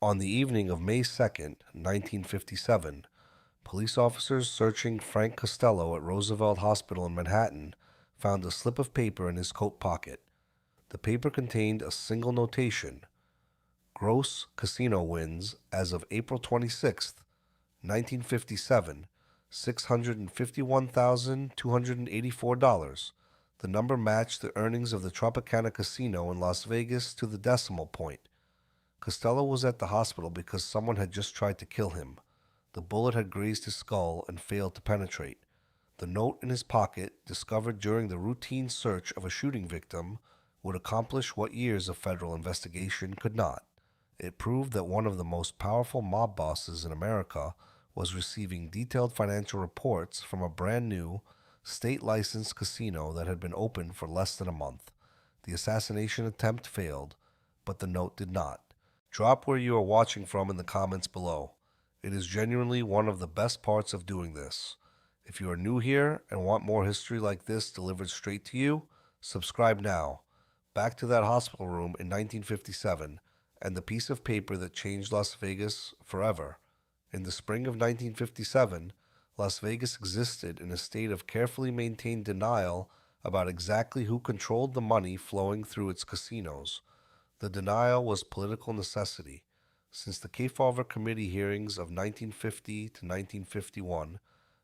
On the evening of May 2nd, 1957, police officers searching Frank Costello at Roosevelt Hospital in Manhattan found a slip of paper in his coat pocket. The paper contained a single notation: gross casino wins as of April 26th, 1957, $651,284. The number matched the earnings of the Tropicana casino in Las Vegas to the decimal point. Costello was at the hospital because someone had just tried to kill him. The bullet had grazed his skull and failed to penetrate. The note in his pocket, discovered during the routine search of a shooting victim, would accomplish what years of federal investigation could not. It proved that one of the most powerful mob bosses in America was receiving detailed financial reports from a brand new, state-licensed casino that had been open for less than a month. The assassination attempt failed, but the note did not. Drop where you are watching from in the comments below. It is genuinely one of the best parts of doing this. If you are new here and want more history like this delivered straight to you, subscribe now. Back to that hospital room in 1957 and the piece of paper that changed Las Vegas forever. In the spring of 1957, Las Vegas existed in a state of carefully maintained denial about exactly who controlled the money flowing through its casinos. The denial was political necessity. Since the Kefauver Committee hearings of 1950 to 1951,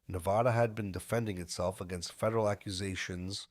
Nevada had been defending itself against federal accusations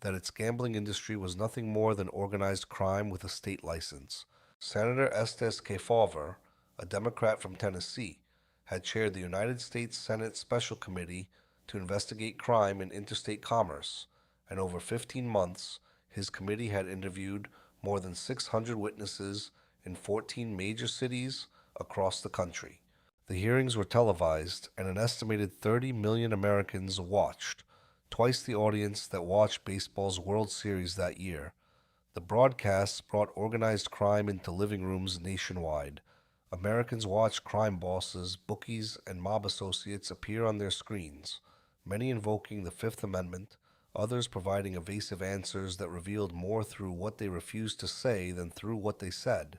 that its gambling industry was nothing more than organized crime with a state license. Senator Estes Kefauver, a Democrat from Tennessee, had chaired the United States Senate Special Committee to investigate crime in interstate commerce, and over 15 months, his committee had interviewed more than 600 witnesses in 14 major cities across the country. The hearings were televised, and an estimated 30 million Americans watched, twice the audience that watched baseball's World Series that year. The broadcasts brought organized crime into living rooms nationwide. Americans watched crime bosses, bookies, and mob associates appear on their screens, many invoking the Fifth Amendment, others providing evasive answers that revealed more through what they refused to say than through what they said.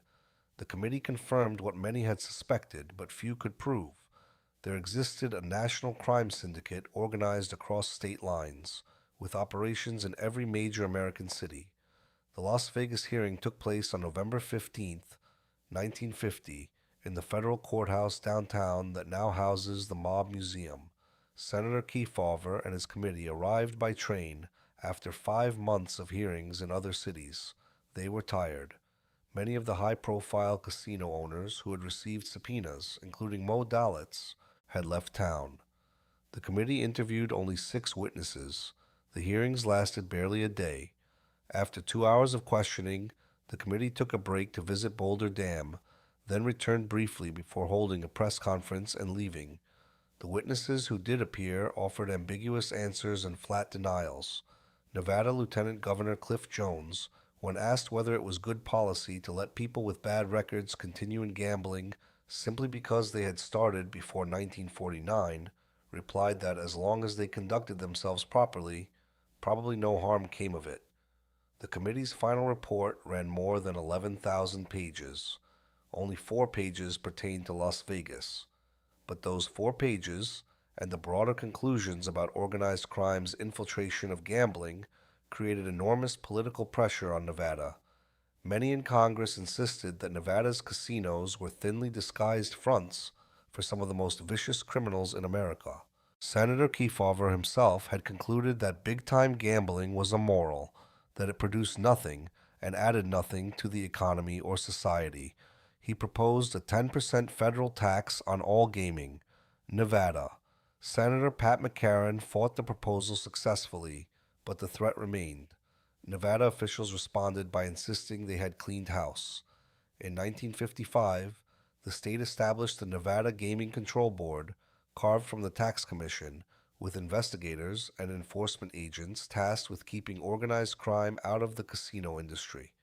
The committee confirmed what many had suspected, but few could prove. There existed a national crime syndicate organized across state lines, with operations in every major American city. The Las Vegas hearing took place on November 15th, 1950, in the federal courthouse downtown that now houses the Mob Museum. Senator Kefauver and his committee arrived by train after 5 months of hearings in other cities. They were tired. Many of the high-profile casino owners who had received subpoenas, including Mo Dalitz, had left town. The committee interviewed only 6 witnesses. The hearings lasted barely a day. After 2 hours of questioning, the committee took a break to visit Boulder Dam, then returned briefly before holding a press conference and leaving. The witnesses who did appear offered ambiguous answers and flat denials. Nevada Lieutenant Governor Cliff Jones, when asked whether it was good policy to let people with bad records continue in gambling simply because they had started before 1949, replied that as long as they conducted themselves properly, probably no harm came of it. The committee's final report ran more than 11,000 pages. Only 4 pages pertained to Las Vegas. But those 4 pages, and the broader conclusions about organized crime's infiltration of gambling, created enormous political pressure on Nevada. Many in Congress insisted that Nevada's casinos were thinly disguised fronts for some of the most vicious criminals in America. Senator Kefauver himself had concluded that big-time gambling was immoral, that it produced nothing and added nothing to the economy or society. He proposed a 10% federal tax on all gaming. Nevada. Senator Pat McCarran fought the proposal successfully, but the threat remained. Nevada officials responded by insisting they had cleaned house. In 1955, the state established the Nevada Gaming Control Board, carved from the Tax Commission, with investigators and enforcement agents tasked with keeping organized crime out of the casino industry.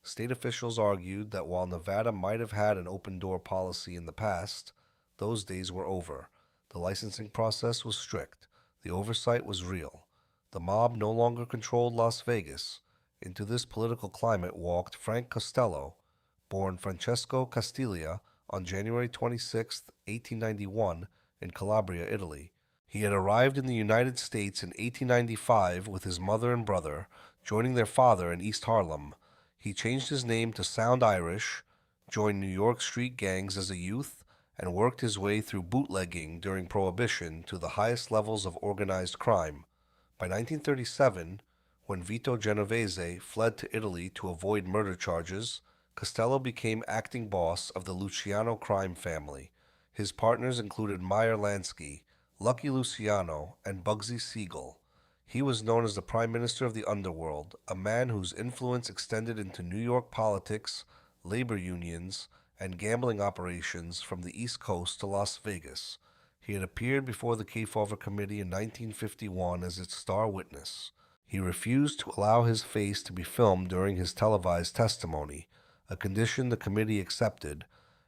State officials argued that while Nevada might have had an open-door policy in the past, those days were over. The licensing process was strict. The oversight was real. The mob no longer controlled Las Vegas. Into this political climate walked Frank Costello, born Francesco Castiglia on January 26, 1891, in Calabria, Italy. He had arrived in the United States in 1895 with his mother and brother, joining their father in East Harlem. He changed his name to Sound Irish, joined New York street gangs as a youth, and worked his way through bootlegging during Prohibition to the highest levels of organized crime. By 1937, when Vito Genovese fled to Italy to avoid murder charges, Costello became acting boss of the Luciano crime family. His partners included Meyer Lansky, Lucky Luciano, and Bugsy Siegel. He was known as the Prime Minister of the Underworld, a man whose influence extended into New York politics, labor unions, and gambling operations from the East Coast to Las Vegas. He had appeared before the Kefauver Committee in 1951 as its star witness. He refused to allow his face to be filmed during his televised testimony, a condition the committee accepted,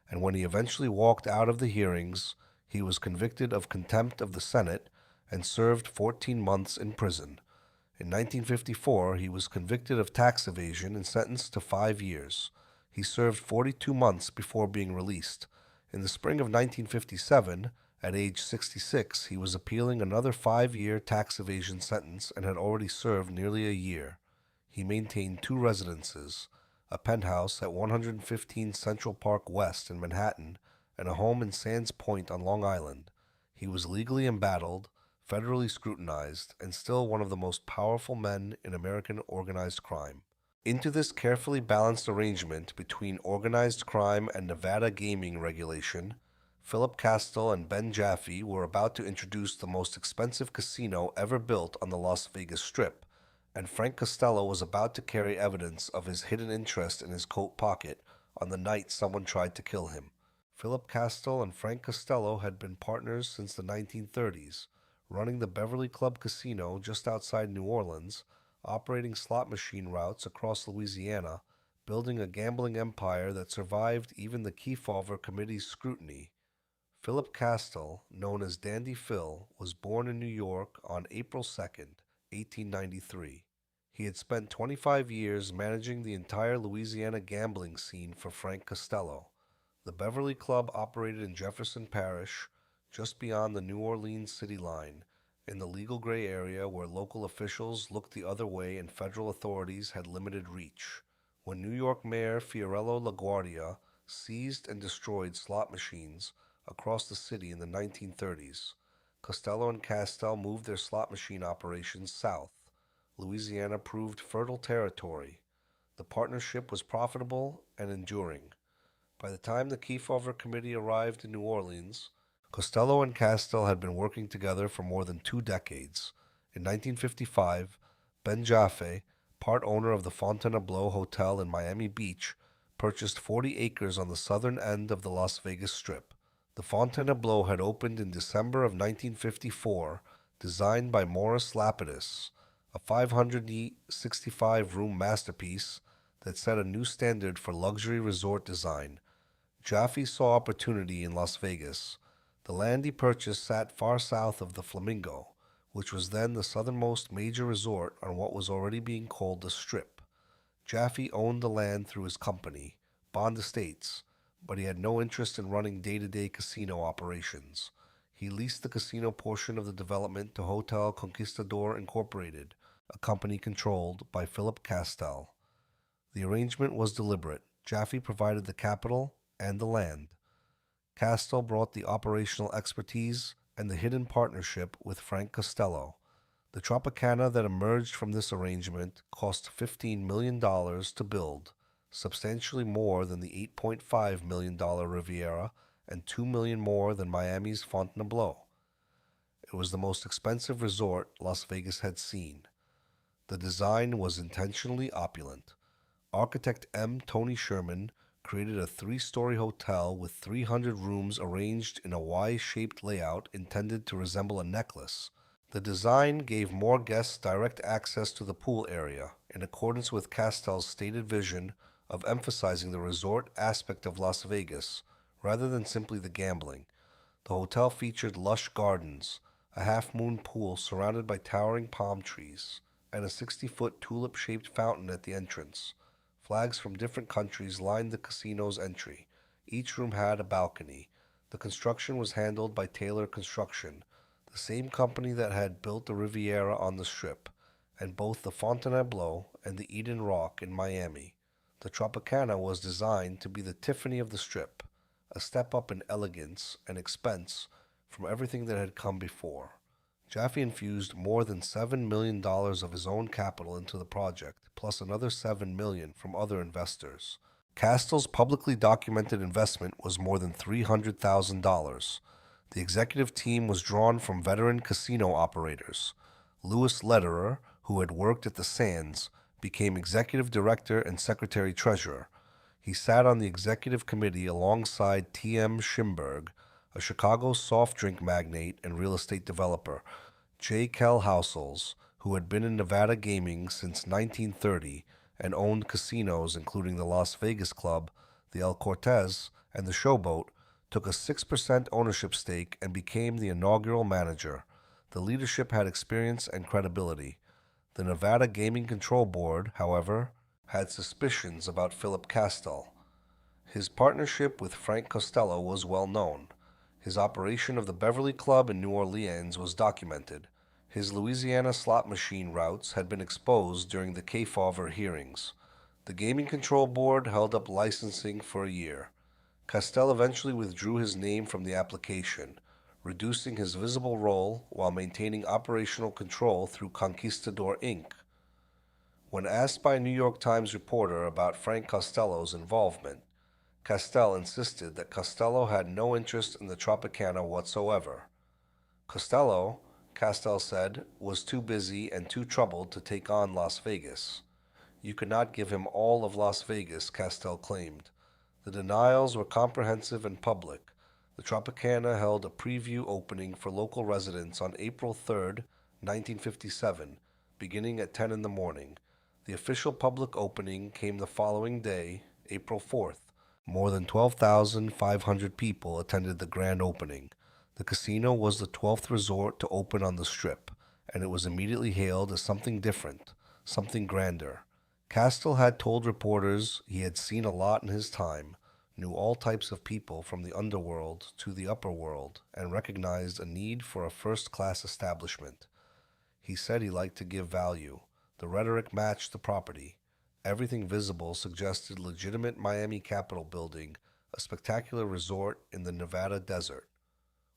and when he eventually walked out of the hearings, he was convicted of contempt of the Senate and served 14 months in prison. In 1954, he was convicted of tax evasion and sentenced to 5 years. He served 42 months before being released. In the spring of 1957, at age 66, he was appealing another 5-year tax evasion sentence and had already served nearly a year. He maintained 2 residences, a penthouse at 115 Central Park West in Manhattan and a home in Sands Point on Long Island. He was legally embattled, federally scrutinized, and still one of the most powerful men in American organized crime. Into this carefully balanced arrangement between organized crime and Nevada gaming regulation, Philip Kastel and Ben Jaffe were about to introduce the most expensive casino ever built on the Las Vegas Strip, and Frank Costello was about to carry evidence of his hidden interest in his coat pocket on the night someone tried to kill him. Philip Kastel and Frank Costello had been partners since the 1930s, running the Beverly Club Casino just outside New Orleans, operating slot machine routes across Louisiana, building a gambling empire that survived even the Kefauver Committee's scrutiny. Philip Kastel, known as Dandy Phil, was born in New York on April 2nd, 1893. He had spent 25 years managing the entire Louisiana gambling scene for Frank Costello. The Beverly Club operated in Jefferson Parish, just beyond the New Orleans city line, in the legal gray area where local officials looked the other way and federal authorities had limited reach. When New York Mayor Fiorello LaGuardia seized and destroyed slot machines across the city in the 1930s, Costello and Kastel moved their slot machine operations south. Louisiana proved fertile territory. The partnership was profitable and enduring. By the time the Kefauver Committee arrived in New Orleans, Costello and Kastel had been working together for more than 2 decades. In 1955, Ben Jaffe, part owner of the Fontainebleau Hotel in Miami Beach, purchased 40 acres on the southern end of the Las Vegas Strip. The Fontainebleau had opened in December of 1954, designed by Morris Lapidus, a 565-room masterpiece that set a new standard for luxury resort design. Jaffe saw opportunity in Las Vegas. The land he purchased sat far south of the Flamingo, which was then the southernmost major resort on what was already being called the Strip. Jaffe owned the land through his company, Bond Estates, but he had no interest in running day-to-day casino operations. He leased the casino portion of the development to Hotel Conquistador Incorporated, a company controlled by Philip Kastel. The arrangement was deliberate. Jaffe provided the capital and the land. Kastel brought the operational expertise and the hidden partnership with Frank Costello. The Tropicana that emerged from this arrangement cost $15 million to build, substantially more than the $8.5 million Riviera and $2 million more than Miami's Fontainebleau. It was the most expensive resort Las Vegas had seen. The design was intentionally opulent. Architect M. Tony Sherman created a 3-story hotel with 300 rooms arranged in a Y-shaped layout intended to resemble a necklace. The design gave more guests direct access to the pool area, in accordance with Kastel's stated vision of emphasizing the resort aspect of Las Vegas, rather than simply the gambling. The hotel featured lush gardens, a half-moon pool surrounded by towering palm trees, and a 60-foot tulip-shaped fountain at the entrance. Flags from different countries lined the casino's entry. Each room had a balcony. The construction was handled by Taylor Construction, the same company that had built the Riviera on the Strip, and both the Fontainebleau and the Eden Rock in Miami. The Tropicana was designed to be the Tiffany of the Strip, a step up in elegance and expense from everything that had come before. Jaffe infused more than $7 million of his own capital into the project, plus another $7 million from other investors. Kastel's publicly documented investment was more than $300,000. The executive team was drawn from veteran casino operators. Louis Lederer, who had worked at the Sands, became executive director and secretary-treasurer. He sat on the executive committee alongside T.M. Schimberg, a Chicago soft drink magnate and real estate developer, J. Kell Housels, who had been in Nevada gaming since 1930 and owned casinos including the Las Vegas Club, the El Cortez, and the Showboat, took a 6% ownership stake and became the inaugural manager. The leadership had experience and credibility. The Nevada Gaming Control Board, however, had suspicions about Philip Kastel. His partnership with Frank Costello was well known. His operation of the Beverly Club in New Orleans was documented. His Louisiana slot machine routes had been exposed during the Kefauver hearings. The Gaming Control Board held up licensing for a year. Kastel eventually withdrew his name from the application, reducing his visible role while maintaining operational control through Conquistador Inc. When asked by a New York Times reporter about Frank Costello's involvement, Kastel insisted that Costello had no interest in the Tropicana whatsoever. Costello, Kastel said, was too busy and too troubled to take on Las Vegas. You could not give him all of Las Vegas, Kastel claimed. The denials were comprehensive and public. The Tropicana held a preview opening for local residents on April 3, 1957, beginning at 10 in the morning. The official public opening came the following day, April 4th. More than 12,500 people attended the grand opening. The casino was the 12th resort to open on the Strip, and it was immediately hailed as something different, something grander. Kastel had told reporters he had seen a lot in his time, knew all types of people from the underworld to the upper world, and recognized a need for a first-class establishment. He said he liked to give value. The rhetoric matched the property. Everything visible suggested legitimate Miami Capitol building, a spectacular resort in the Nevada desert.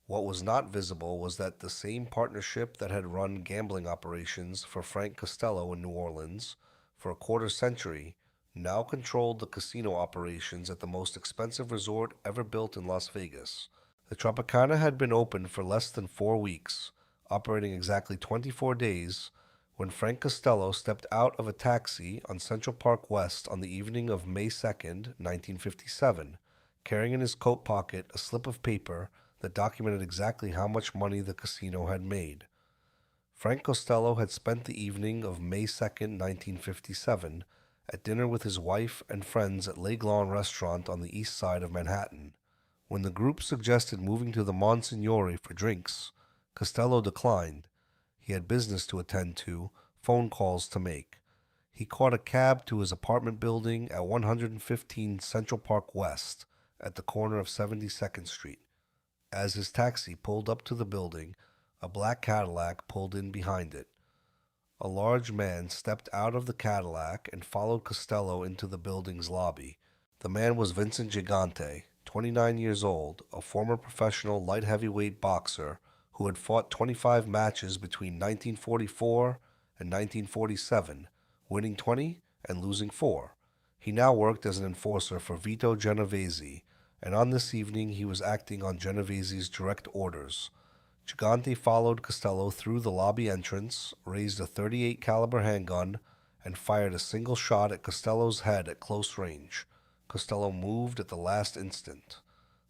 What was not visible was that the same partnership that had run gambling operations for Frank Costello in New Orleans for a quarter century now controlled the casino operations at the most expensive resort ever built in Las Vegas. The Tropicana had been open for less than 4 weeks, operating exactly 24 days, when Frank Costello stepped out of a taxi on Central Park West on the evening of May 2nd, 1957, carrying in his coat pocket a slip of paper that documented exactly how much money the casino had made. Frank Costello had spent the evening of May 2nd, 1957, at dinner with his wife and friends at L'Aiglon restaurant on the east side of Manhattan. When the group suggested moving to the Monsignore for drinks, Costello declined. He had business to attend to, phone calls to make. He caught a cab to his apartment building at 115 Central Park West, at the corner of 72nd Street. As his taxi pulled up to the building, a black Cadillac pulled in behind it. A large man stepped out of the Cadillac and followed Costello into the building's lobby. The man was Vincent Gigante, 29 years old, a former professional light heavyweight boxer who had fought 25 matches between 1944 and 1947, winning 20 and losing 4. He now worked as an enforcer for Vito Genovese, and on this evening he was acting on Genovese's direct orders. Gigante followed Costello through the lobby entrance, raised a .38 caliber handgun, and fired a single shot at Costello's head at close range. Costello moved at the last instant.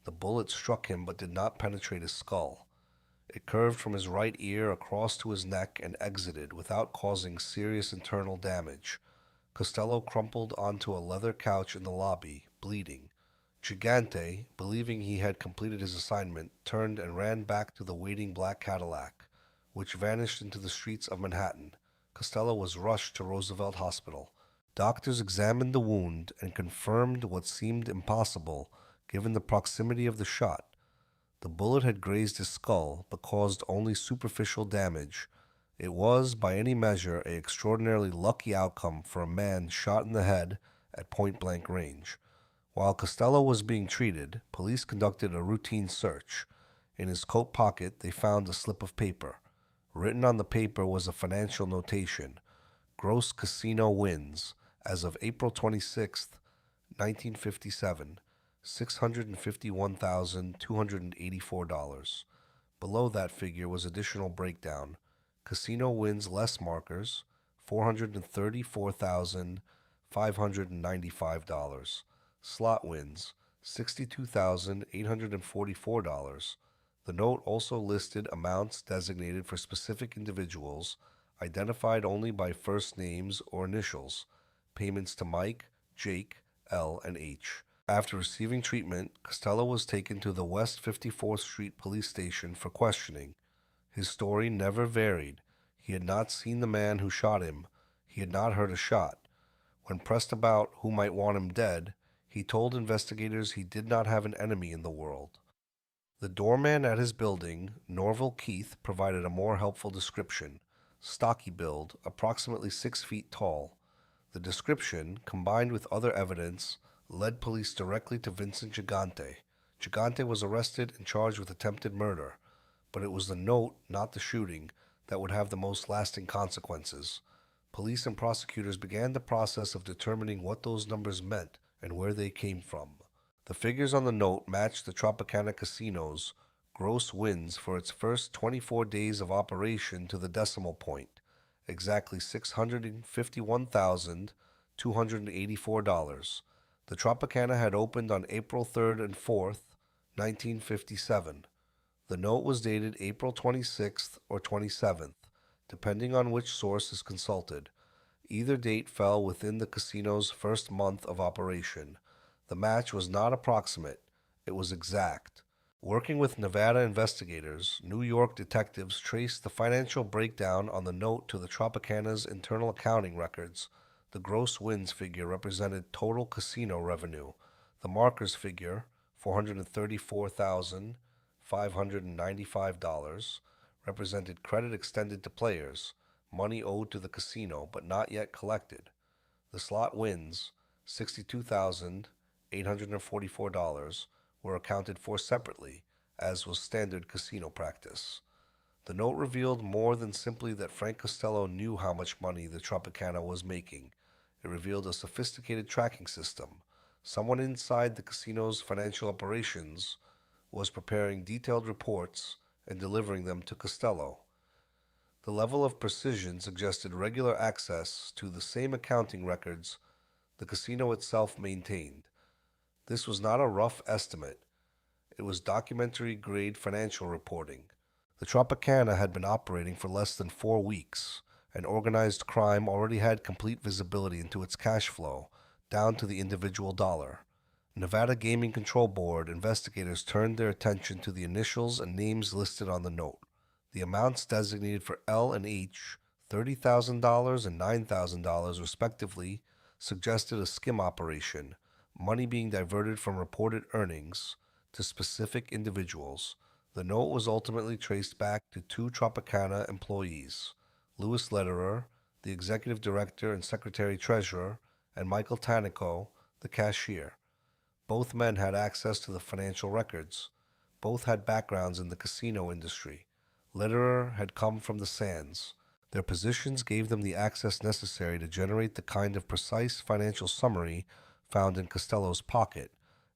The bullet struck him but did not penetrate his skull. It curved from his right ear across to his neck and exited without causing serious internal damage. Costello crumpled onto a leather couch in the lobby, bleeding. Gigante, believing he had completed his assignment, turned and ran back to the waiting black Cadillac, which vanished into the streets of Manhattan. Costello was rushed to Roosevelt Hospital. Doctors examined the wound and confirmed what seemed impossible, given the proximity of the shot. The bullet had grazed his skull, but caused only superficial damage. It was, by any measure, an extraordinarily lucky outcome for a man shot in the head at point-blank range. While Costello was being treated, police conducted a routine search. In his coat pocket, they found a slip of paper. Written on the paper was a financial notation: gross casino wins, as of April 26th, 1957, $651,284. Below that figure was additional breakdown: casino wins less markers, $434,595. Slot wins, $62,844. The note also listed amounts designated for specific individuals, identified only by first names or initials. Payments to Mike, Jake, L, and H. After receiving treatment, Costello was taken to the West 54th Street police station for questioning. His story never varied. He had not seen the man who shot him. He had not heard a shot. When pressed about who might want him dead, he told investigators he did not have an enemy in the world. The doorman at his building, Norval Keith, provided a more helpful description: stocky build, approximately 6 feet tall. The description, combined with other evidence, led police directly to Vincent Gigante. Gigante was arrested and charged with attempted murder, but it was the note, not the shooting, that would have the most lasting consequences. Police and prosecutors began the process of determining what those numbers meant and where they came from. The figures on the note matched the Tropicana casino's gross wins for its first 24 days of operation to the decimal point, exactly $651,284. The Tropicana had opened on April 3rd and 4th, 1957. The note was dated April 26th or 27th, depending on which source is consulted. Either date fell within the casino's first month of operation. The match was not approximate, it was exact. Working with Nevada investigators, New York detectives traced the financial breakdown on the note to the Tropicana's internal accounting records. The gross wins figure represented total casino revenue. The markers figure, $434,595, represented credit extended to players, money owed to the casino but not yet collected. The slot wins, $62,844, were accounted for separately, as was standard casino practice. The note revealed more than simply that Frank Costello knew how much money the Tropicana was making. It revealed a sophisticated tracking system. Someone inside the casino's financial operations was preparing detailed reports and delivering them to Costello. The level of precision suggested regular access to the same accounting records the casino itself maintained. This was not a rough estimate. It was documentary-grade financial reporting. The Tropicana had been operating for less than 4 weeks, and organized crime already had complete visibility into its cash flow, down to the individual dollar. Nevada Gaming Control Board investigators turned their attention to the initials and names listed on the note. The amounts designated for L and H, $30,000 and $9,000 respectively, suggested a skim operation, money being diverted from reported earnings to specific individuals. The note was ultimately traced back to 2 Tropicana employees: Louis Lederer, the executive director and secretary-treasurer, and Michael Tanico, the cashier. Both men had access to the financial records. Both had backgrounds in the casino industry. Lederer had come from the Sands. Their positions gave them the access necessary to generate the kind of precise financial summary found in Costello's pocket.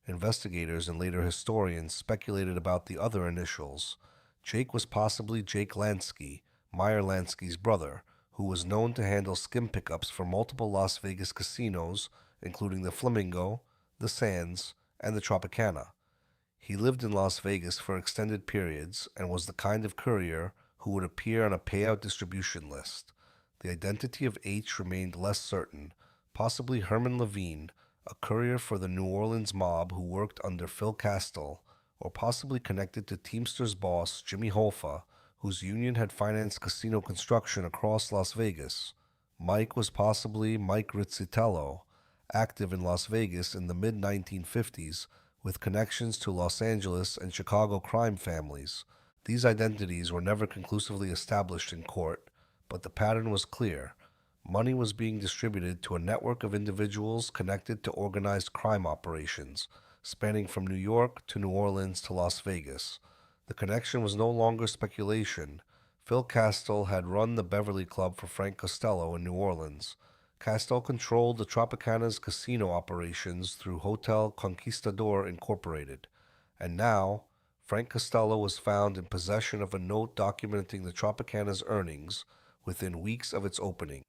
Investigators and later historians speculated about the other initials. Jake was possibly Jake Lansky, Meyer Lansky's brother, who was known to handle skim pickups for multiple Las Vegas casinos, including the Flamingo, the Sands, and the Tropicana. He lived in Las Vegas for extended periods and was the kind of courier who would appear on a payout distribution list. The identity of H remained less certain, possibly Herman Levine, a courier for the New Orleans mob who worked under Phil Kastel, or possibly connected to Teamsters boss Jimmy Hoffa, whose union had financed casino construction across Las Vegas. Mike was possibly Mike Rizzitello, active in Las Vegas in the mid-1950s with connections to Los Angeles and Chicago crime families. These identities were never conclusively established in court, but the pattern was clear. Money was being distributed to a network of individuals connected to organized crime operations, spanning from New York to New Orleans to Las Vegas. The connection was no longer speculation. Phil Kastel had run the Beverly Club for Frank Costello in New Orleans. Kastel controlled the Tropicana's casino operations through Hotel Conquistador Incorporated. And now, Frank Costello was found in possession of a note documenting the Tropicana's earnings within weeks of its opening,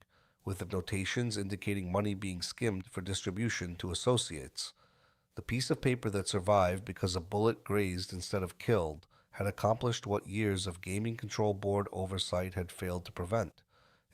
with the notations indicating money being skimmed for distribution to associates. The piece of paper that survived because a bullet grazed instead of killed had accomplished what years of Gaming Control Board oversight had failed to prevent.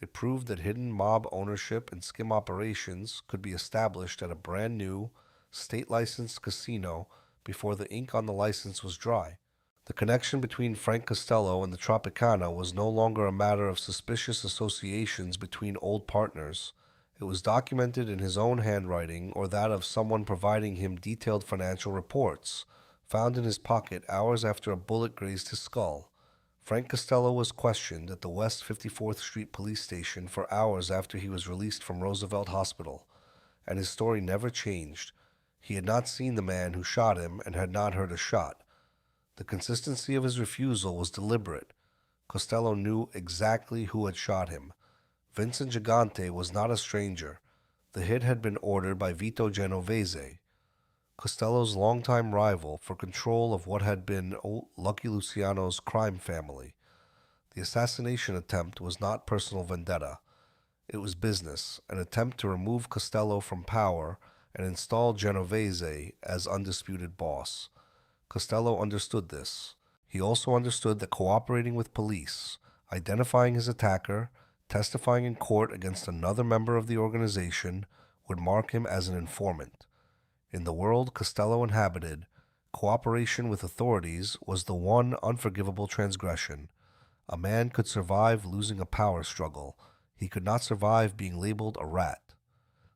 It proved that hidden mob ownership and skim operations could be established at a brand new, state licensed casino before the ink on the license was dry. The connection between Frank Costello and the Tropicana was no longer a matter of suspicious associations between old partners. It was documented in his own handwriting or that of someone providing him detailed financial reports, found in his pocket hours after a bullet grazed his skull. Frank Costello was questioned at the West 54th Street police station for hours after he was released from Roosevelt Hospital, and his story never changed. He had not seen the man who shot him and had not heard a shot. The consistency of his refusal was deliberate. Costello knew exactly who had shot him. Vincent Gigante was not a stranger. The hit had been ordered by Vito Genovese, Costello's longtime rival for control of what had been Lucky Luciano's crime family. The assassination attempt was not personal vendetta. It was business, an attempt to remove Costello from power and install Genovese as undisputed boss. Costello understood this. He also understood that cooperating with police, identifying his attacker, testifying in court against another member of the organization would mark him as an informant. In the world Costello inhabited, cooperation with authorities was the one unforgivable transgression. A man could survive losing a power struggle. He could not survive being labeled a rat.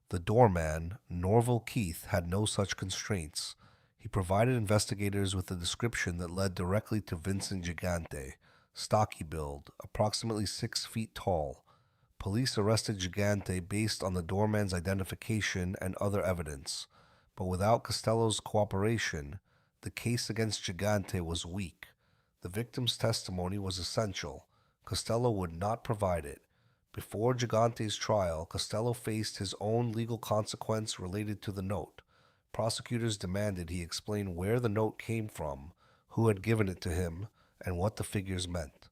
The doorman, Norval Keith, had no such constraints. He provided investigators with a description that led directly to Vincent Gigante, stocky build, approximately 6 feet tall. Police arrested Gigante based on the doorman's identification and other evidence. But without Costello's cooperation, the case against Gigante was weak. The victim's testimony was essential. Costello would not provide it. Before Gigante's trial, Costello faced his own legal consequence related to the note. Prosecutors demanded he explain where the note came from, who had given it to him, and what the figures meant.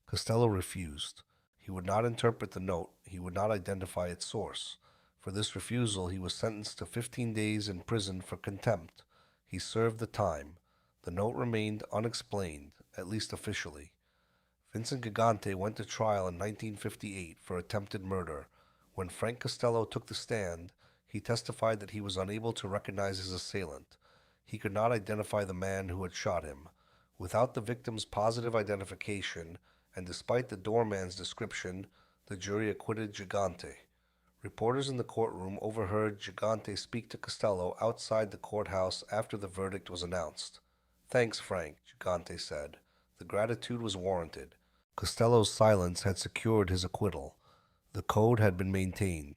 Costello refused. He would not interpret the note. He would not identify its source. For this refusal, he was sentenced to 15 days in prison for contempt. He served the time. The note remained unexplained, at least officially. Vincent Gigante went to trial in 1958 for attempted murder. When Frank Costello took the stand, he testified that he was unable to recognize his assailant. He could not identify the man who had shot him. Without the victim's positive identification, and despite the doorman's description, the jury acquitted Gigante. Reporters in the courtroom overheard Gigante speak to Costello outside the courthouse after the verdict was announced. "Thanks, Frank," Gigante said. The gratitude was warranted. Costello's silence had secured his acquittal. The code had been maintained.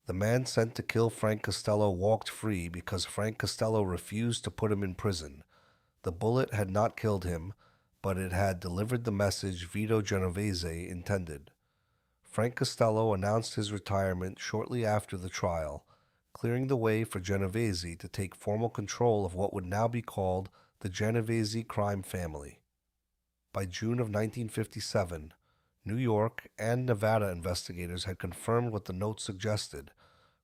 The man sent to kill Frank Costello walked free because Frank Costello refused to put him in prison. The bullet had not killed him, but it had delivered the message Vito Genovese intended. Frank Costello announced his retirement shortly after the trial, clearing the way for Genovese to take formal control of what would now be called the Genovese crime family. By June of 1957, New York and Nevada investigators had confirmed what the note suggested.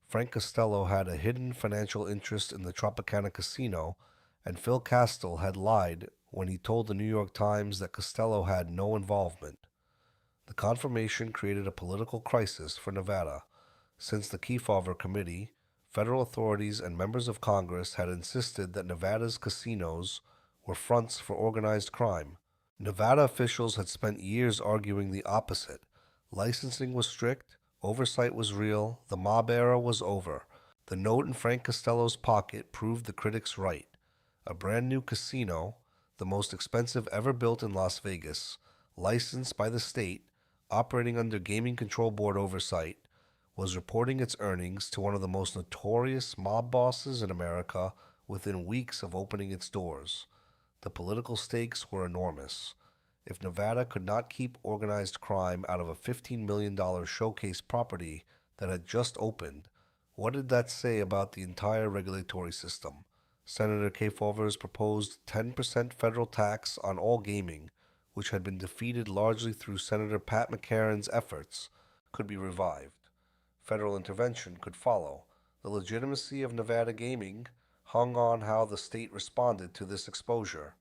Frank Costello had a hidden financial interest in the Tropicana casino, and Phil Kastel had lied when he told the New York Times that Costello had no involvement. The confirmation created a political crisis for Nevada. Since the Kefauver Committee, federal authorities and members of Congress had insisted that Nevada's casinos were fronts for organized crime. Nevada officials had spent years arguing the opposite. Licensing was strict, oversight was real, the mob era was over. The note in Frank Costello's pocket proved the critics right. a brand new casino, the most expensive ever built in Las Vegas, licensed by the state, operating under Gaming Control Board oversight, was reporting its earnings to one of the most notorious mob bosses in America within weeks of opening its doors. The political stakes were enormous. If Nevada could not keep organized crime out of a $15 million showcase property that had just opened, what did that say about the entire regulatory system? Senator Kefauver's proposed 10% federal tax on all gaming, which had been defeated largely through Senator Pat McCarran's efforts, could be revived. Federal intervention could follow. The legitimacy of Nevada gaming hung on how the state responded to this exposure.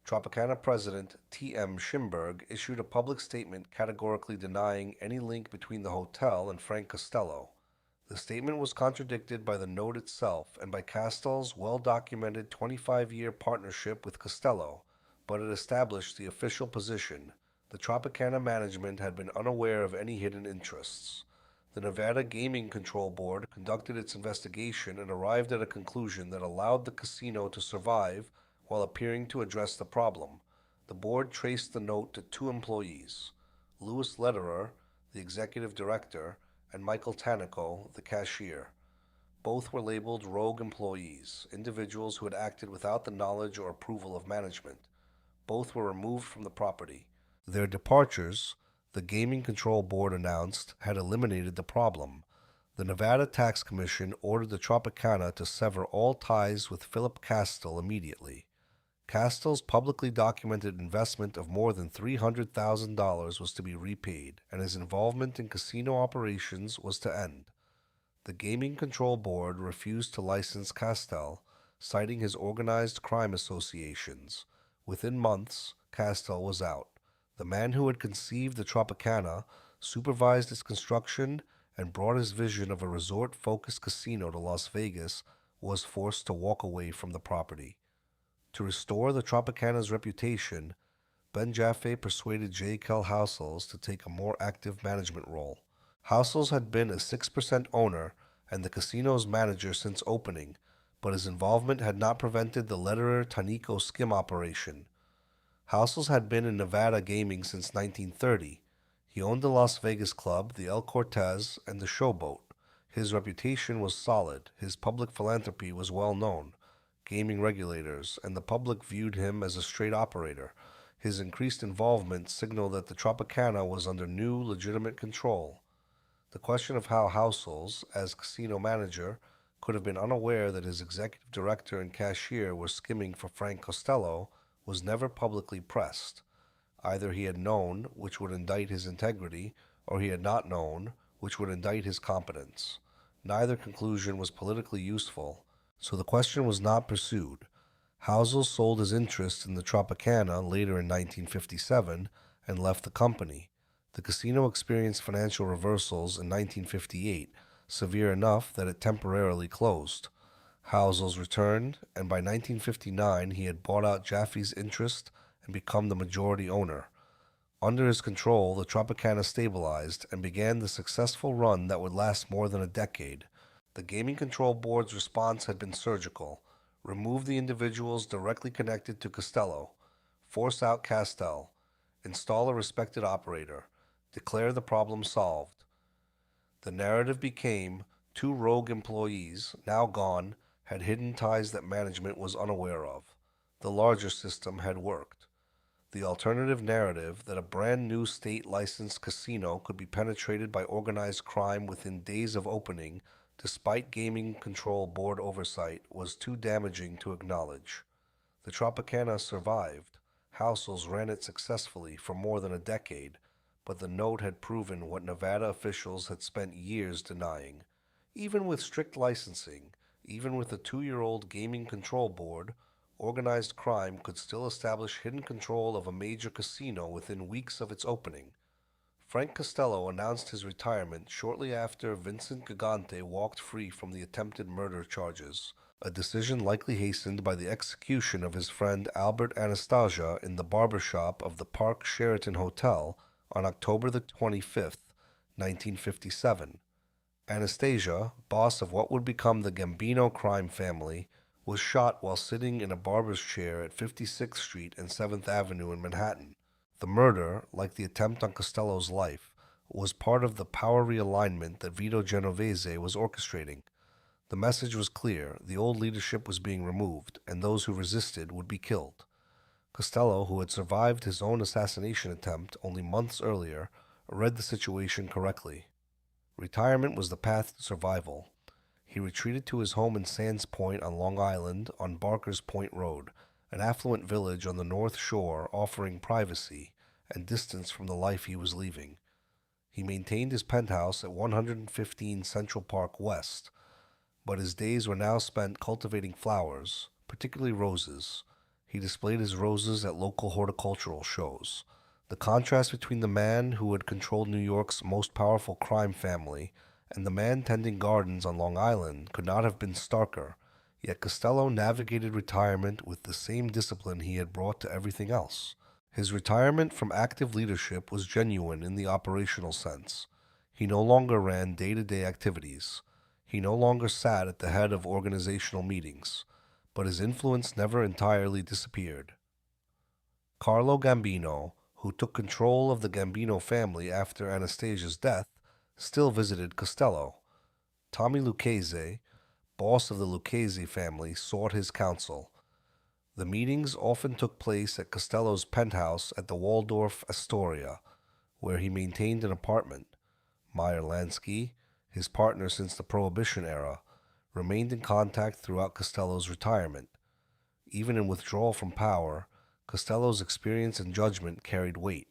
Tropicana President T.M. Schimberg issued a public statement categorically denying any link between the hotel and Frank Costello. The statement was contradicted by the note itself and by Kastel's well-documented 25-year partnership with Costello, but it established the official position. The Tropicana management had been unaware of any hidden interests. The Nevada Gaming Control Board conducted its investigation and arrived at a conclusion that allowed the casino to survive while appearing to address the problem. The board traced the note to two employees, Louis Lederer, the executive director, and Michael Tanico, the cashier. Both were labeled rogue employees, individuals who had acted without the knowledge or approval of management. Both were removed from the property. Their departures, the Gaming Control Board announced, had eliminated the problem. The Nevada Tax Commission ordered the Tropicana to sever all ties with Phil Kastel immediately. Kastel's publicly documented investment of more than $300,000 was to be repaid, and his involvement in casino operations was to end. The Gaming Control Board refused to license Kastel, citing his organized crime associations. Within months, Kastel was out. The man who had conceived the Tropicana, supervised its construction, and brought his vision of a resort-focused casino to Las Vegas was forced to walk away from the property. To restore the Tropicana's reputation, Ben Jaffe persuaded J. Kell Housels to take a more active management role. Housels had been a 6% owner and the casino's manager since opening, but his involvement had not prevented the Lederer-Tanico skim operation. Housels had been in Nevada gaming since 1930. He owned the Las Vegas club, the El Cortez, and the Showboat. His reputation was solid, his public philanthropy was well known. Gaming regulators and the public viewed him as a straight operator. His increased involvement signaled that the Tropicana was under new, legitimate control. The question of how Housels, as casino manager, could have been unaware that his executive director and cashier were skimming for Frank Costello was never publicly pressed. Either he had known, which would indict his integrity, or he had not known, which would indict his competence. Neither conclusion was politically useful, so the question was not pursued. Housel sold his interest in the Tropicana later in 1957 and left the company. The casino experienced financial reversals in 1958, severe enough that it temporarily closed. Housels returned, and by 1959 he had bought out Jaffe's interest and become the majority owner. Under his control, the Tropicana stabilized and began the successful run that would last more than a decade. The Gaming Control Board's response had been surgical. Remove the individuals directly connected to Costello. Force out Kastel. Install a respected operator. Declare the problem solved. The narrative became two rogue employees, now gone, had hidden ties that management was unaware of. The larger system had worked. The alternative narrative that a brand new state-licensed casino could be penetrated by organized crime within days of opening, despite Gaming Control Board oversight, was too damaging to acknowledge. The Tropicana survived. Housels ran it successfully for more than a decade, but the note had proven what Nevada officials had spent years denying. Even with strict licensing, even with a 2-year-old Gaming Control Board, organized crime could still establish hidden control of a major casino within weeks of its opening. Frank Costello announced his retirement shortly after Vincent Gigante walked free from the attempted murder charges, a decision likely hastened by the execution of his friend Albert Anastasia in the barbershop of the Park Sheraton Hotel on October the 25th, 1957. Anastasia, boss of what would become the Gambino crime family, was shot while sitting in a barber's chair at 56th Street and 7th Avenue in Manhattan. The murder, like the attempt on Costello's life, was part of the power realignment that Vito Genovese was orchestrating. The message was clear: the old leadership was being removed, and those who resisted would be killed. Costello, who had survived his own assassination attempt only months earlier, read the situation correctly. Retirement was the path to survival. He retreated to his home in Sands Point on Long Island on Barker's Point Road, an affluent village on the North Shore offering privacy and distance from the life he was leaving. He maintained his penthouse at 115 Central Park West, but his days were now spent cultivating flowers, particularly roses. He displayed his roses at local horticultural shows. The contrast between the man who had controlled New York's most powerful crime family and the man tending gardens on Long Island could not have been starker, yet Costello navigated retirement with the same discipline he had brought to everything else. His retirement from active leadership was genuine in the operational sense. He no longer ran day-to-day activities. He no longer sat at the head of organizational meetings, but his influence never entirely disappeared. Carlo Gambino, who took control of the Gambino family after Anastasia's death, still visited Costello. Tommy Lucchese, boss of the Lucchese family, sought his counsel. The meetings often took place at Costello's penthouse at the Waldorf Astoria, where he maintained an apartment. Meyer Lansky, his partner since the Prohibition era, remained in contact throughout Costello's retirement. Even in withdrawal from power, Costello's experience and judgment carried weight.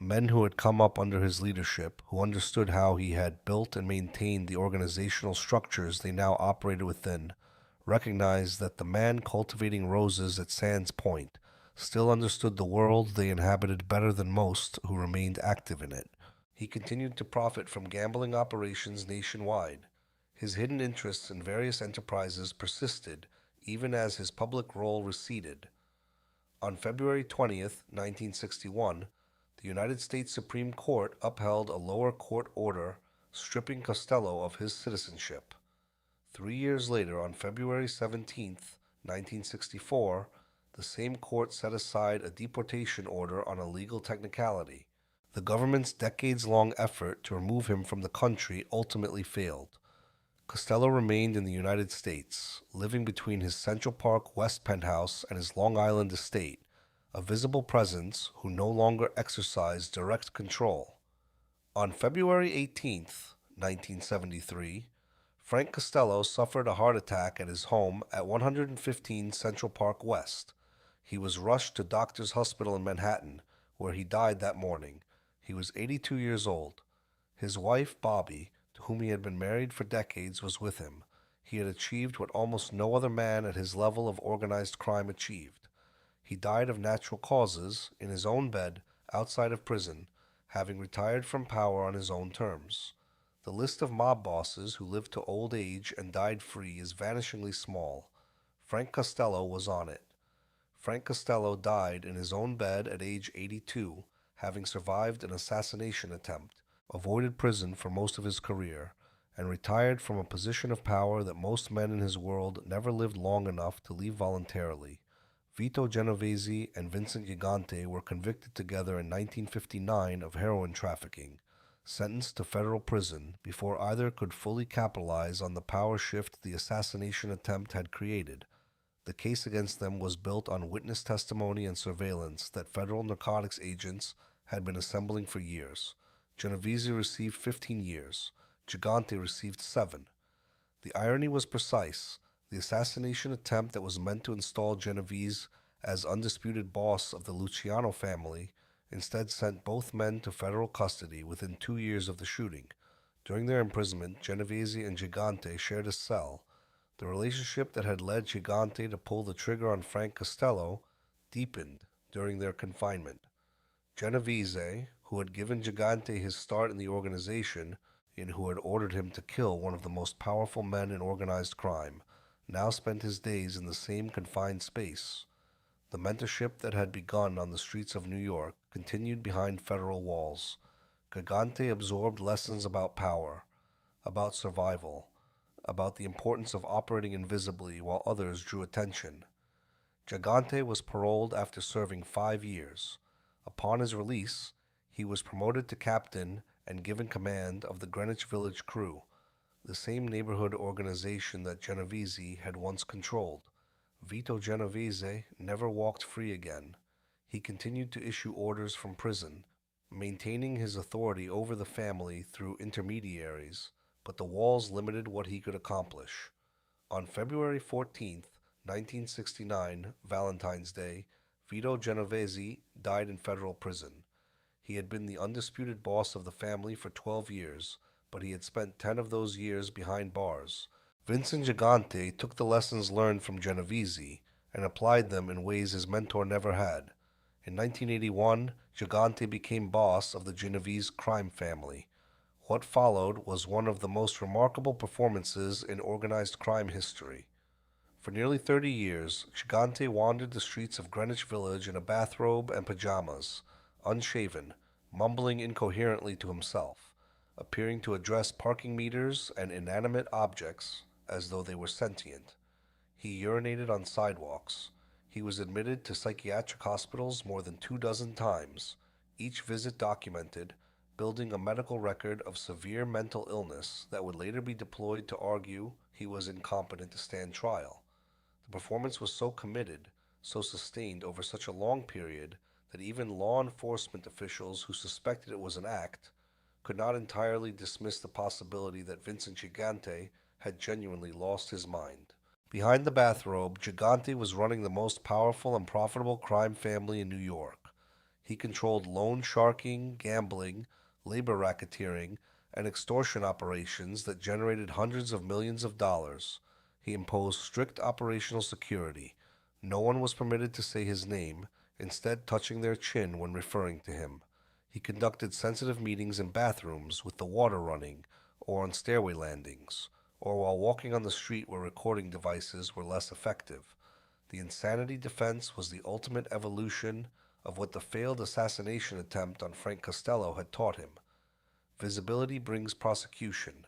Men who had come up under his leadership, who understood how he had built and maintained the organizational structures they now operated within, recognized that the man cultivating roses at Sands Point still understood the world they inhabited better than most who remained active in it. He continued to profit from gambling operations nationwide. His hidden interests in various enterprises persisted even as his public role receded. On February 20th, 1961, the United States Supreme Court upheld a lower court order stripping Costello of his citizenship. 3 years later, on February 17th, 1964, the same court set aside a deportation order on a legal technicality. The government's decades-long effort to remove him from the country ultimately failed. Costello remained in the United States, living between his Central Park West penthouse and his Long Island estate, a visible presence who no longer exercised direct control. On February 18th, 1973, Frank Costello suffered a heart attack at his home at 115 Central Park West. He was rushed to Doctors Hospital in Manhattan, where he died that morning. He was 82 years old. His wife, Bobby, to whom he had been married for decades, was with him. He had achieved what almost no other man at his level of organized crime achieved. He died of natural causes, in his own bed, outside of prison, having retired from power on his own terms. The list of mob bosses who lived to old age and died free is vanishingly small. Frank Costello was on it. Frank Costello died in his own bed at age 82, having survived an assassination attempt, avoided prison for most of his career, and retired from a position of power that most men in his world never lived long enough to leave voluntarily. Vito Genovese and Vincent Gigante were convicted together in 1959 of heroin trafficking, sentenced to federal prison before either could fully capitalize on the power shift the assassination attempt had created. The case against them was built on witness testimony and surveillance that federal narcotics agents had been assembling for years. Genovese received 15 years. Gigante received 7. The irony was precise. The assassination attempt that was meant to install Genovese as undisputed boss of the Luciano family instead sent both men to federal custody within 2 years of the shooting. During their imprisonment, Genovese and Gigante shared a cell. The relationship that had led Gigante to pull the trigger on Frank Costello deepened during their confinement. Genovese, who had given Gigante his start in the organization and who had ordered him to kill one of the most powerful men in organized crime, now spent his days in the same confined space. The mentorship that had begun on the streets of New York continued behind federal walls. Gigante absorbed lessons about power, about survival, about the importance of operating invisibly while others drew attention. Gigante was paroled after serving 5 years. Upon his release, he was promoted to captain and given command of the Greenwich Village crew, the same neighborhood organization that Genovese had once controlled. Vito Genovese never walked free again. He continued to issue orders from prison, maintaining his authority over the family through intermediaries, but the walls limited what he could accomplish. On February 14th, 1969, Valentine's Day, Vito Genovese died in federal prison. He had been the undisputed boss of the family for 12 years, but he had spent 10 of those years behind bars. Vincent Gigante took the lessons learned from Genovese and applied them in ways his mentor never had. In 1981, Gigante became boss of the Genovese crime family. What followed was one of the most remarkable performances in organized crime history. For nearly 30 years, Gigante wandered the streets of Greenwich Village in a bathrobe and pajamas, unshaven, mumbling incoherently to himself, appearing to address parking meters and inanimate objects as though they were sentient. He urinated on sidewalks. He was admitted to psychiatric hospitals more than 24 times, each visit documented, building a medical record of severe mental illness that would later be deployed to argue he was incompetent to stand trial. The performance was so committed, so sustained over such a long period, that even law enforcement officials who suspected it was an act could not entirely dismiss the possibility that Vincent Gigante had genuinely lost his mind. Behind the bathrobe, Gigante was running the most powerful and profitable crime family in New York. He controlled loan sharking, gambling, labor racketeering, and extortion operations that generated hundreds of millions of dollars. He imposed strict operational security. No one was permitted to say his name, instead touching their chin when referring to him. He conducted sensitive meetings in bathrooms with the water running, or on stairway landings, or while walking on the street where recording devices were less effective. The insanity defense was the ultimate evolution of what the failed assassination attempt on Frank Costello had taught him. Visibility brings prosecution.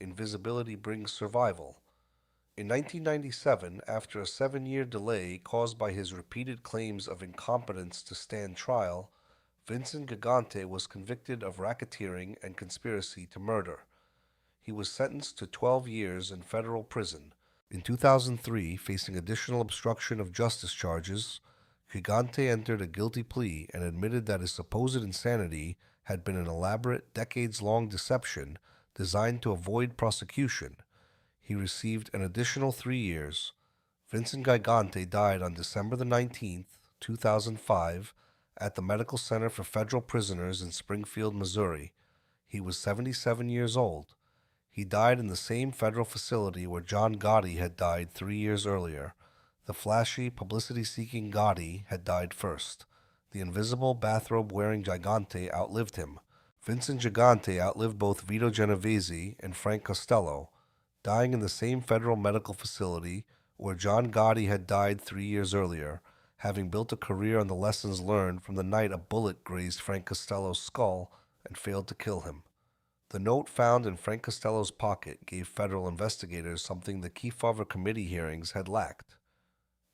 Invisibility brings survival. In 1997, after a 7-year delay caused by his repeated claims of incompetence to stand trial, Vincent Gigante was convicted of racketeering and conspiracy to murder. He was sentenced to 12 years in federal prison. In 2003, facing additional obstruction of justice charges, Gigante entered a guilty plea and admitted that his supposed insanity had been an elaborate, decades-long deception designed to avoid prosecution. He received an additional 3 years. Vincent Gigante died on December the 19th, 2005, at the Medical Center for Federal Prisoners in Springfield, Missouri. He was 77 years old. He died in the same federal facility where John Gotti had died 3 years earlier. The flashy, publicity-seeking Gotti had died first. The invisible, bathrobe-wearing Gigante outlived him. Vincent Gigante outlived both Vito Genovese and Frank Costello, dying in the same federal medical facility where John Gotti had died 3 years earlier, having built a career on the lessons learned from the night a bullet grazed Frank Costello's skull and failed to kill him. The note found in Frank Costello's pocket gave federal investigators something the Kefauver committee hearings had lacked: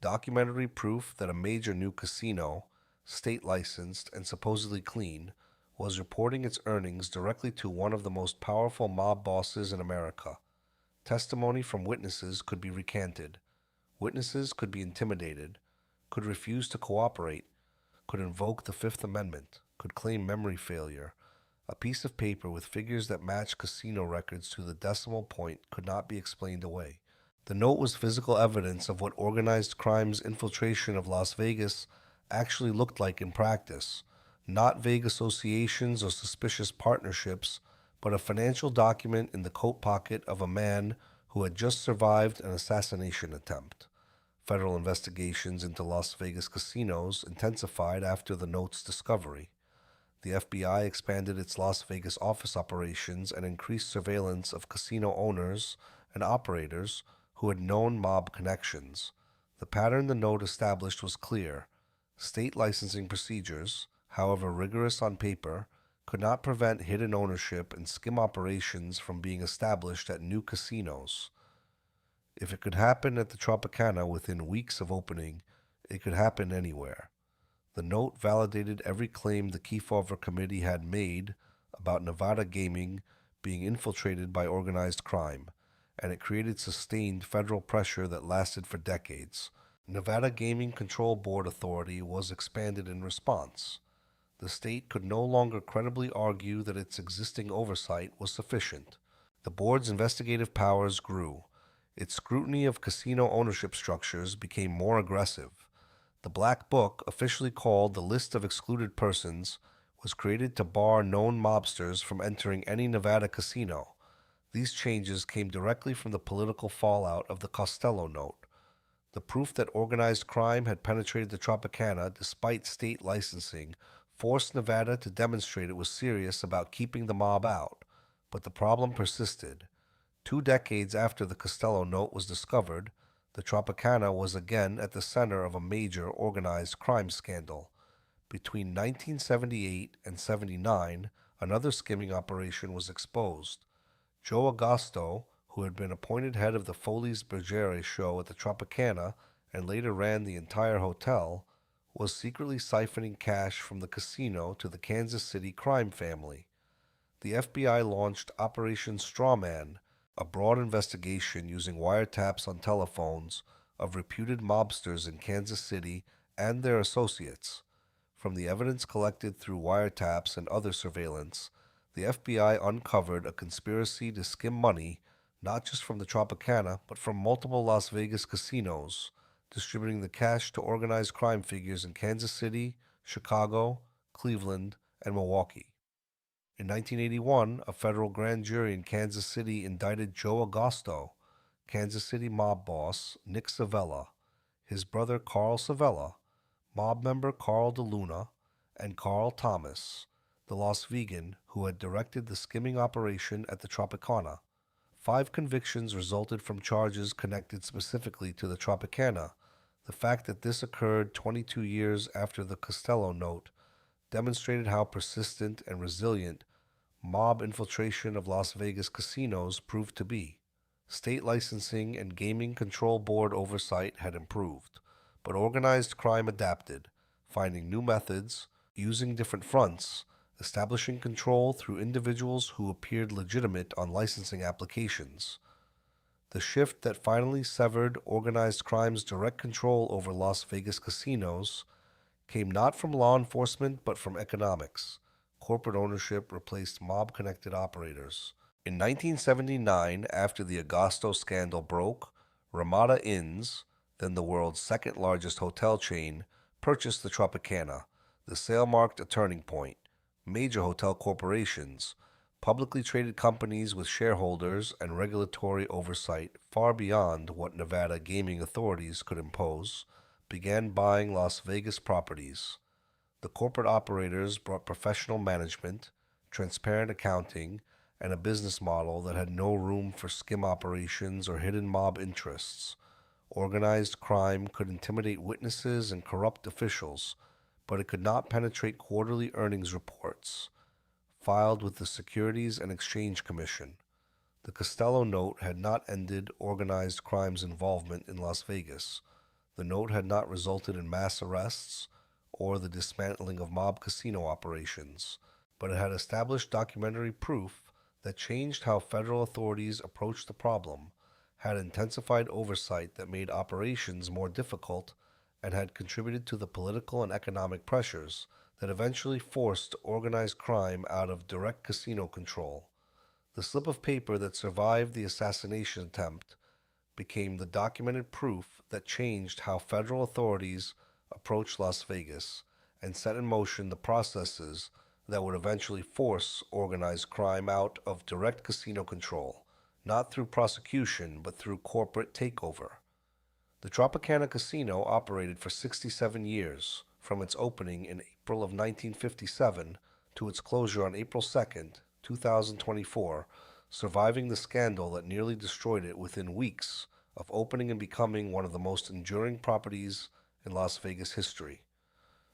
documentary proof that a major new casino, state-licensed and supposedly clean, was reporting its earnings directly to one of the most powerful mob bosses in America. Testimony from witnesses could be recanted. Witnesses could be intimidated, could refuse to cooperate, could invoke the Fifth Amendment, could claim memory failure. A piece of paper with figures that matched casino records to the decimal point could not be explained away. The note was physical evidence of what organized crime's infiltration of Las Vegas actually looked like in practice. Not vague associations or suspicious partnerships, but a financial document in the coat pocket of a man who had just survived an assassination attempt. Federal investigations into Las Vegas casinos intensified after the note's discovery. The FBI expanded its Las Vegas office operations and increased surveillance of casino owners and operators who had known mob connections. The pattern the note established was clear. State licensing procedures, however rigorous on paper, could not prevent hidden ownership and skim operations from being established at new casinos. If it could happen at the Tropicana within weeks of opening, it could happen anywhere. The note validated every claim the Kefauver committee had made about Nevada gaming being infiltrated by organized crime, and it created sustained federal pressure that lasted for decades. Nevada Gaming Control Board authority was expanded in response. The state could no longer credibly argue that its existing oversight was sufficient. The board's investigative powers grew. Its scrutiny of casino ownership structures became more aggressive. The Black Book, officially called the List of Excluded Persons, was created to bar known mobsters from entering any Nevada casino. These changes came directly from the political fallout of the Costello note. The proof that organized crime had penetrated the Tropicana despite state licensing forced Nevada to demonstrate it was serious about keeping the mob out, but the problem persisted. 2 decades after the Costello note was discovered, the Tropicana was again at the center of a major organized crime scandal. Between 1978 and 79, another skimming operation was exposed. Joe Agosto, who had been appointed head of the Foley's Bergere show at the Tropicana and later ran the entire hotel, was secretly siphoning cash from the casino to the Kansas City crime family. The FBI launched Operation Strawman, a broad investigation using wiretaps on telephones of reputed mobsters in Kansas City and their associates. From the evidence collected through wiretaps and other surveillance, the FBI uncovered a conspiracy to skim money not just from the Tropicana, but from multiple Las Vegas casinos, distributing the cash to organized crime figures in Kansas City, Chicago, Cleveland, and Milwaukee. In 1981, a federal grand jury in Kansas City indicted Joe Agosto, Kansas City mob boss Nick Savella, his brother Carl Savella, mob member Carl DeLuna, and Carl Thomas, the Las Vegan who had directed the skimming operation at the Tropicana. 5 convictions resulted from charges connected specifically to the Tropicana. The fact that this occurred 22 years after the Costello note demonstrated how persistent and resilient mob infiltration of Las Vegas casinos proved to be. State licensing and gaming control board oversight had improved, but organized crime adapted, finding new methods, using different fronts, establishing control through individuals who appeared legitimate on licensing applications. The shift that finally severed organized crime's direct control over Las Vegas casinos came not from law enforcement but from economics. Corporate ownership replaced mob-connected operators. In 1979, after the Agosto scandal broke, Ramada Inns, then the world's second-largest hotel chain, purchased the Tropicana. The sale marked a turning point. Major hotel corporations, publicly traded companies with shareholders and regulatory oversight far beyond what Nevada gaming authorities could impose, began buying Las Vegas properties. The corporate operators brought professional management, transparent accounting, and a business model that had no room for skim operations or hidden mob interests. Organized crime could intimidate witnesses and corrupt officials, but it could not penetrate quarterly earnings reports filed with the Securities and Exchange Commission. The Costello note had not ended organized crime's involvement in Las Vegas. The note had not resulted in mass arrests or the dismantling of mob casino operations, but it had established documentary proof that changed how federal authorities approached the problem, had intensified oversight that made operations more difficult, and had contributed to the political and economic pressures that eventually forced organized crime out of direct casino control. The slip of paper that survived the assassination attempt became the documented proof that changed how federal authorities approached Las Vegas and set in motion the processes that would eventually force organized crime out of direct casino control, not through prosecution but through corporate takeover. The Tropicana Casino operated for 67 years, from its opening in April of 1957 to its closure on April 2, 2024, surviving the scandal that nearly destroyed it within weeks of opening and becoming one of the most enduring properties in Las Vegas history.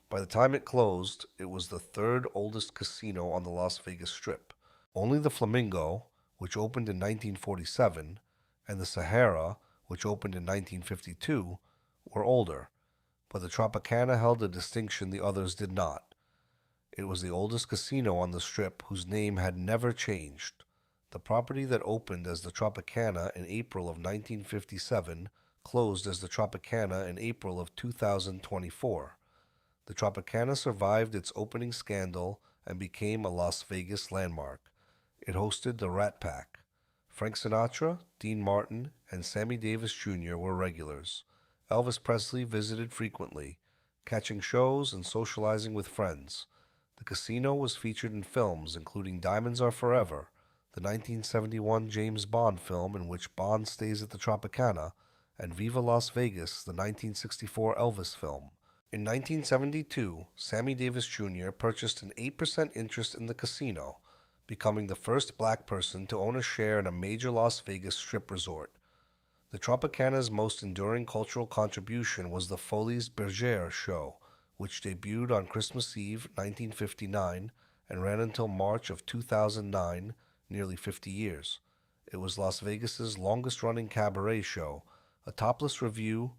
By the time it closed, it was the third oldest casino on the Las Vegas Strip. Only the Flamingo, which opened in 1947, and the Sahara, which opened in 1952, were older, but the Tropicana held a distinction the others did not. It was the oldest casino on the Strip whose name had never changed. The property that opened as the Tropicana in April of 1957 closed as the Tropicana in April of 2024. The Tropicana survived its opening scandal and became a Las Vegas landmark. It hosted the Rat Pack. Frank Sinatra, Dean Martin, and Sammy Davis Jr. were regulars. Elvis Presley visited frequently, catching shows and socializing with friends. The casino was featured in films including Diamonds Are Forever, the 1971 James Bond film in which Bond stays at the Tropicana, and Viva Las Vegas, the 1964 Elvis film. In 1972, Sammy Davis Jr. purchased an 8% interest in the casino, becoming the first black person to own a share in a major Las Vegas Strip resort. The Tropicana's most enduring cultural contribution was the Folies Bergère show, which debuted on Christmas Eve 1959 and ran until March of 2009, nearly 50 years. It was Las Vegas's longest-running cabaret show, a topless revue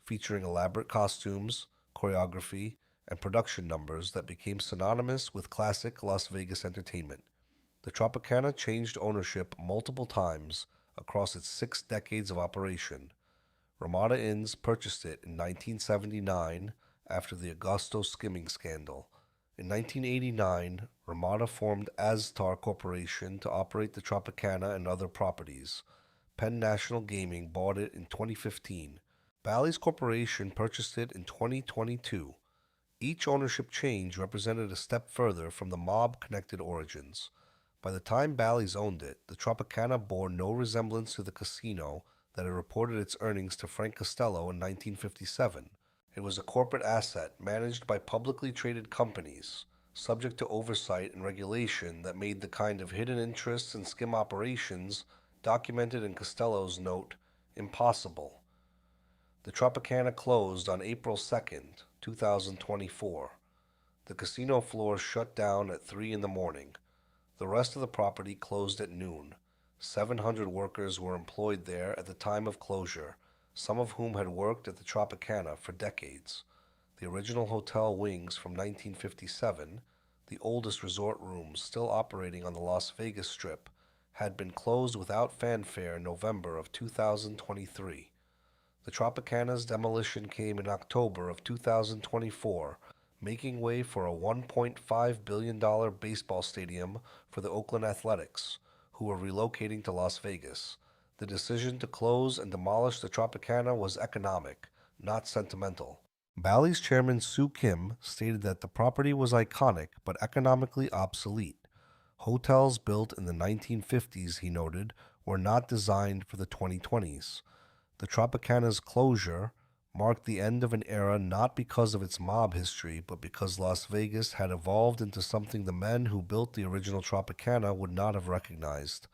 featuring elaborate costumes, choreography, and production numbers that became synonymous with classic Las Vegas entertainment. The Tropicana changed ownership multiple times across its 6 decades of operation. Ramada Inns purchased it in 1979 after the Augusto skimming scandal. In 1989, Ramada formed Aztar Corporation to operate the Tropicana and other properties. Penn National Gaming bought it in 2015. Bally's Corporation purchased it in 2022. Each ownership change represented a step further from the mob-connected origins. By the time Bally's owned it, the Tropicana bore no resemblance to the casino that had reported its earnings to Frank Costello in 1957. It was a corporate asset managed by publicly traded companies, subject to oversight and regulation that made the kind of hidden interests and skim operations documented in Costello's note impossible. The Tropicana closed on April 2nd, 2024. The casino floor shut down at 3 in the morning. The rest of the property closed at noon. 700 workers were employed there at the time of closure, some of whom had worked at the Tropicana for decades. The original hotel wings from 1957, the oldest resort rooms still operating on the Las Vegas Strip, had been closed without fanfare in November of 2023. The Tropicana's demolition came in October of 2024, making way for a $1.5 billion baseball stadium for the Oakland Athletics, who were relocating to Las Vegas. The decision to close and demolish the Tropicana was economic, not sentimental. Bally's chairman Soo Kim stated that the property was iconic but economically obsolete. Hotels built in the 1950s, he noted, were not designed for the 2020s. The Tropicana's closure marked the end of an era not because of its mob history, but because Las Vegas had evolved into something the men who built the original Tropicana would not have recognized.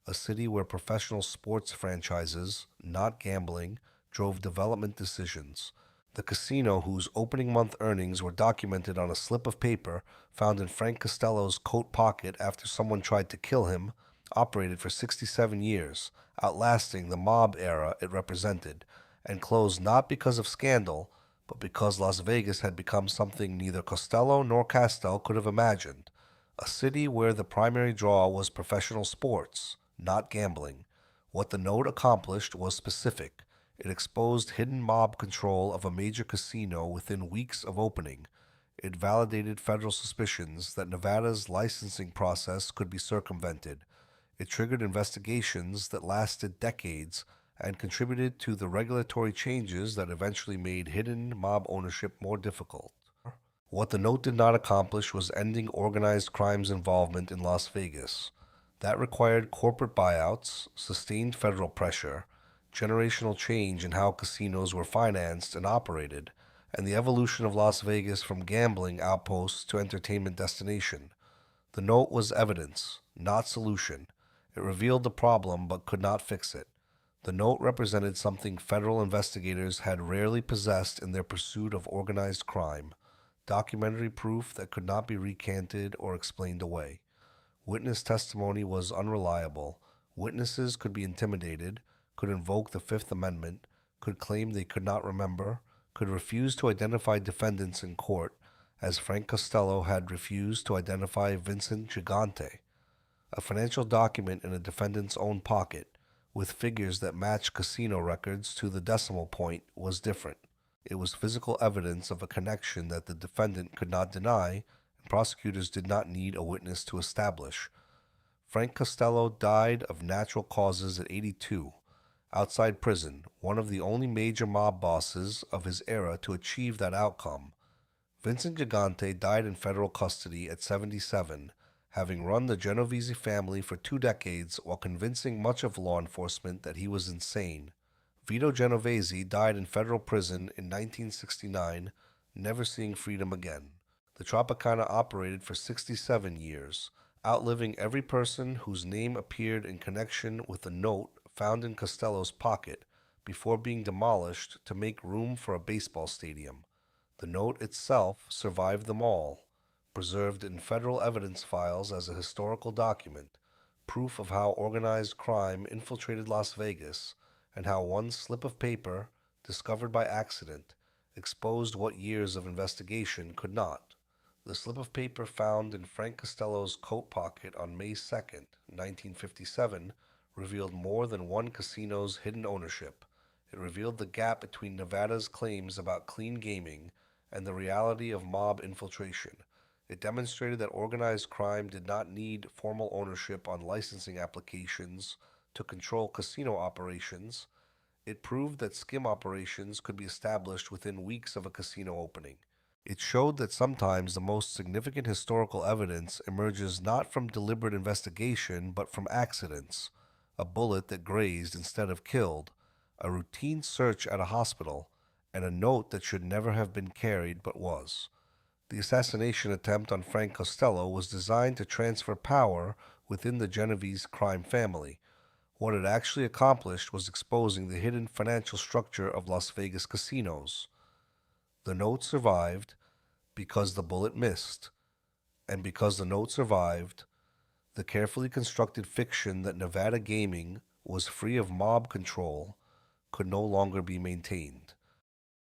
A city where professional sports franchises, not gambling, drove development decisions. The casino, whose opening month earnings were documented on a slip of paper found in Frank Costello's coat pocket after someone tried to kill him, operated for 67 years, outlasting the mob era it represented, and closed not because of scandal, but because Las Vegas had become something neither Costello nor Kastel could have imagined, a city where the primary draw was professional sports, not gambling. What the note accomplished was specific. It exposed hidden mob control of a major casino within weeks of opening. It validated federal suspicions that Nevada's licensing process could be circumvented. It triggered investigations that lasted decades and contributed to the regulatory changes that eventually made hidden mob ownership more difficult. What the note did not accomplish was ending organized crime's involvement in Las Vegas. That required corporate buyouts, sustained federal pressure, generational change in how casinos were financed and operated, and the evolution of Las Vegas from gambling outpost to entertainment destination. The note was evidence, not solution. It revealed the problem but could not fix it. The note represented something federal investigators had rarely possessed in their pursuit of organized crime: documentary proof that could not be recanted or explained away. Witness testimony was unreliable. Witnesses could be intimidated, could invoke the Fifth Amendment, could claim they could not remember, could refuse to identify defendants in court, as Frank Costello had refused to identify Vincent Gigante. A financial document in a defendant's own pocket, with figures that matched casino records to the decimal point, was different. It was physical evidence of a connection that the defendant could not deny, and prosecutors did not need a witness to establish. Frank Costello died of natural causes at 82, outside prison, one of the only major mob bosses of his era to achieve that outcome. Vincent Gigante died in federal custody at 77, having run the Genovese family for 2 decades while convincing much of law enforcement that he was insane. Vito Genovese died in federal prison in 1969, never seeing freedom again. The Tropicana operated for 67 years, outliving every person whose name appeared in connection with a note found in Costello's pocket before being demolished to make room for a baseball stadium. The note itself survived them all, preserved in federal evidence files as a historical document, proof of how organized crime infiltrated Las Vegas and how one slip of paper, discovered by accident, exposed what years of investigation could not. The slip of paper found in Frank Costello's coat pocket on May 2nd, 1957, revealed more than one casino's hidden ownership. It revealed the gap between Nevada's claims about clean gaming and the reality of mob infiltration. It demonstrated that organized crime did not need formal ownership on licensing applications to control casino operations. It proved that skim operations could be established within weeks of a casino opening. It showed that sometimes the most significant historical evidence emerges not from deliberate investigation but from accidents: a bullet that grazed instead of killed, a routine search at a hospital, and a note that should never have been carried but was. The assassination attempt on Frank Costello was designed to transfer power within the Genovese crime family. What it actually accomplished was exposing the hidden financial structure of Las Vegas casinos. The note survived because the bullet missed, and because the note survived, the carefully constructed fiction that Nevada gaming was free of mob control could no longer be maintained.